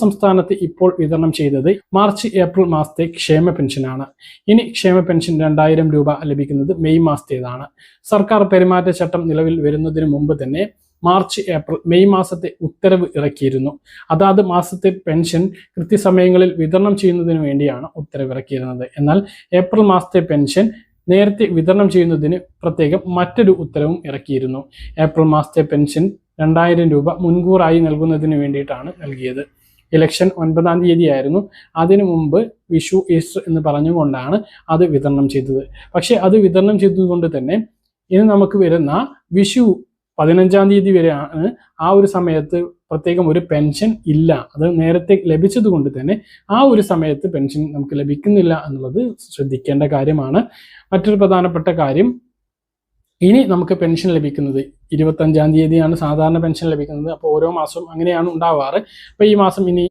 സംസ്ഥാനത്ത് ഇപ്പോൾ വിതരണം ചെയ്തത് മാർച്ച് ഏപ്രിൽ മാസത്തെ ക്ഷേമ പെൻഷനാണ്. ഇനി ക്ഷേമ പെൻഷൻ 2000 രൂപ ലഭിക്കുന്നത് മെയ് മാസത്തേതാണ്. സർക്കാർ പെരുമാറ്റച്ചട്ടം നിലവിൽ വരുന്നതിന് മുമ്പ് തന്നെ മാർച്ച് ഏപ്രിൽ മെയ് മാസത്തെ ഉത്തരവ് ഇറക്കിയിരുന്നു. അതാത് മാസത്തെ പെൻഷൻ കൃത്യസമയങ്ങളിൽ വിതരണം ചെയ്യുന്നതിന് വേണ്ടിയാണ് ഉത്തരവ് ഇറക്കിയിരുന്നത്. എന്നാൽ ഏപ്രിൽ മാസത്തെ പെൻഷൻ നേരത്തെ വിതരണം ചെയ്യുന്നതിന് പ്രത്യേകം മറ്റൊരു ഉത്തരവും ഇറക്കിയിരുന്നു. ഏപ്രിൽ മാസത്തെ പെൻഷൻ 2000 രൂപ മുൻകൂറായി നൽകുന്നതിന് വേണ്ടിയിട്ടാണ് നൽകിയത്. ഇലക്ഷൻ 9-ാം തീയതി ആയിരുന്നു. അതിനു മുമ്പ് വിഷു, ഈസ്റ്റർ എന്ന് പറഞ്ഞുകൊണ്ടാണ് അത് വിതരണം ചെയ്തത്. പക്ഷെ അത് വിതരണം ചെയ്തതുകൊണ്ട് തന്നെ ഇനി നമുക്ക് വരുന്ന വിഷു 15-ാം തീയതി വരെയാണ്. ആ ഒരു സമയത്ത് പ്രത്യേകം ഒരു പെൻഷൻ ഇല്ല. അത് നേരത്തെ ലഭിച്ചത് കൊണ്ട് തന്നെ ആ ഒരു സമയത്ത് പെൻഷൻ നമുക്ക് ലഭിക്കുന്നില്ല എന്നുള്ളത് ശ്രദ്ധിക്കേണ്ട കാര്യമാണ്. മറ്റൊരു പ്രധാനപ്പെട്ട കാര്യം, ഇനി നമുക്ക് പെൻഷൻ ലഭിക്കുന്നത് 25-ാം തീയതിയാണ് സാധാരണ പെൻഷൻ ലഭിക്കുന്നത്. അപ്പോൾ ഓരോ മാസവും അങ്ങനെയാണ് ഉണ്ടാവാറ്. അപ്പോൾ ഈ മാസം ഇനി